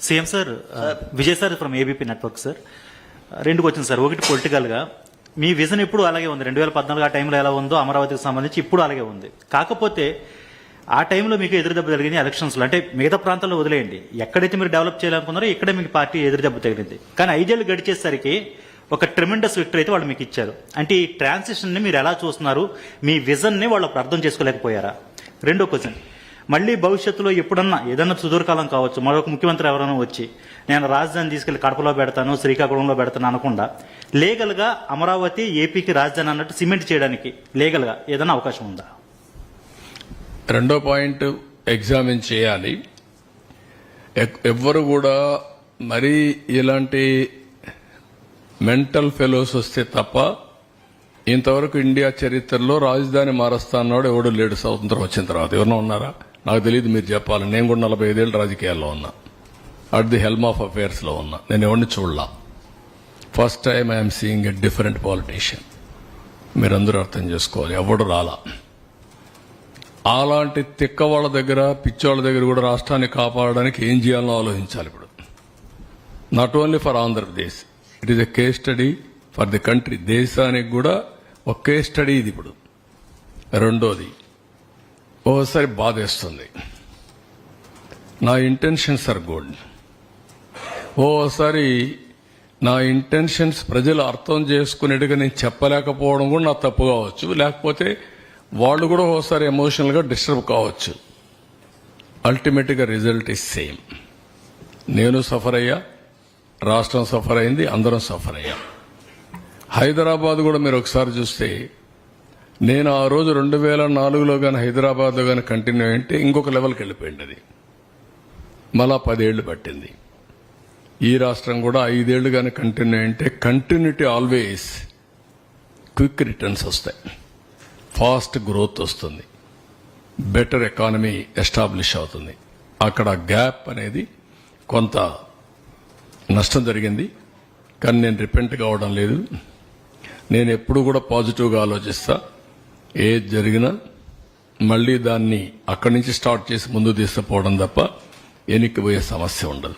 CM sir, Vijay sir from ABP network sir. రెండు question sir. ఒకటి political గా మీ vision ఇప్పుడు అలాగే ఉంది. 2014 ఆ టైంలో ఎలా ఉందో అమరావతికి సంబంధించి ఇప్పుడు అలాగే ఉంది. కాకపోతే ఆ టైంలో మీకు ఎదురుదెబ్బ జరిగింది ఎలక్షన్స్లో. అంటే మిగతా ప్రాంతాల్లో వదిలేయండి, ఎక్కడైతే మీరు డెవలప్ చేయాలనుకున్నారో ఇక్కడే మీకు పార్టీ ఎదురుదెబ్బ తగిలింది. కానీ 5 ఏళ్ళు గడిచేసరికి ఒక ట్రెమెండస్ విక్టరీ అయితే వాళ్ళు మీకు ఇచ్చారు. అంటే ఈ ట్రాన్సిషన్ ని మీరు ఎలా చూస్తున్నారు? మీ విజన్ ని వాళ్ళు అర్థం చేసుకోలేకపోయారా? రెండో క్వశ్చన్, మళ్ళీ భవిష్యత్తులో ఎప్పుడన్నా ఏదన్నా సుదూరకాలం కావచ్చు, మరొక ముఖ్యమంత్రి ఎవరైనా వచ్చి నేను రాజధాని తీసుకెళ్లి కడపలో పెడతాను, శ్రీకాకుళంలో పెడతాను అనకుండా లీగల్ గా అమరావతి ఏపీకి రాజధాని అన్నట్టు సిమెంట్ చేయడానికి లీగల్ గా ఏదైనా అవకాశం ఉందా? రెండో పాయింట్ ఎగ్జామిన్ చేయాలి. ఎవ్వరు కూడా మరీ ఇలాంటి మెంటల్ ఫెలోస్ వస్తే తప్ప ఇంతవరకు ఇండియా చరిత్రలో రాజధాని మారుస్తా అన్నాడు ఎవడు లేడు. స్వతంత్రం వచ్చిన తర్వాత ఎవరన్నా ఉన్నారా? నాకు తెలియదు, మీరు చెప్పాలి. నేను కూడా 45 ఏళ్ళు రాజకీయాల్లో ఉన్నా, at the helm of affairs లో ఉన్నా. నేను ఎవరిని చూడలా. First time I'm seeing a different politician. మీరందరూ అర్థం చేసుకోవాలి, ఎవడు రాలా. అలాంటి తిక్క వాళ్ళ దగ్గర, పిచ్చోళ్ళ దగ్గర కూడా రాష్ట్రాన్ని కాపాడడానికి ఏం చేయాలో ఆలోచించాలి ఇప్పుడు. Not only for Andhra Pradesh, it is a case study for the country. దేశానికి కూడా ఒక కేస్ స్టడీ ఇది ఇప్పుడు. రెండోది, ఓసారి బాధేస్తుంది. నా ఇంటెన్షన్స్ ఆర్ గుడ్. ఓసారి నా ఇంటెన్షన్స్ ప్రజలు అర్థం చేసుకునేట్టుగా నేను చెప్పలేకపోవడం కూడా నా తప్పు కావచ్చు. లేకపోతే వాళ్ళు కూడా ఓసారి ఎమోషనల్ గా డిస్టర్బ్ కావచ్చు. అల్టిమేట్ గా రిజల్ట్ ఇస్ సేమ్. నేను సఫర్ అయ్యా, రాష్ట్రం సఫర్ అయింది, అందరం సఫర్ అయ్యా. హైదరాబాద్ కూడా మీరు ఒకసారి చూస్తే, నేను ఆ రోజు 2004లో కానీ హైదరాబాద్లో కానీ కంటిన్యూ అయింటే ఇంకొక లెవెల్కి వెళ్ళిపోయింది. అది మళ్ళా 10 ఏళ్లు పట్టింది. ఈ రాష్ట్రం కూడా 5 ఏళ్లు కానీ కంటిన్యూ అయింటే కంటిన్యూటీ ఆల్వేస్ క్విక్ రిటర్న్స్ వస్తాయి, ఫాస్ట్ గ్రోత్ వస్తుంది, బెటర్ ఎకానమీ ఎస్టాబ్లిష్ అవుతుంది. అక్కడ గ్యాప్ అనేది కొంత నష్టం జరిగింది, కానీ నేను రిపెంట్ కావడం లేదు. నేను ఎప్పుడు కూడా పాజిటివ్గా ఆలోచిస్తా. ఏది జరిగినా మళ్ళీ దాన్ని అక్కడి నుంచి స్టార్ట్ చేసి ముందు తీసుకుపోవడం తప్ప వెనక్కి పోయే సమస్య ఉండదు.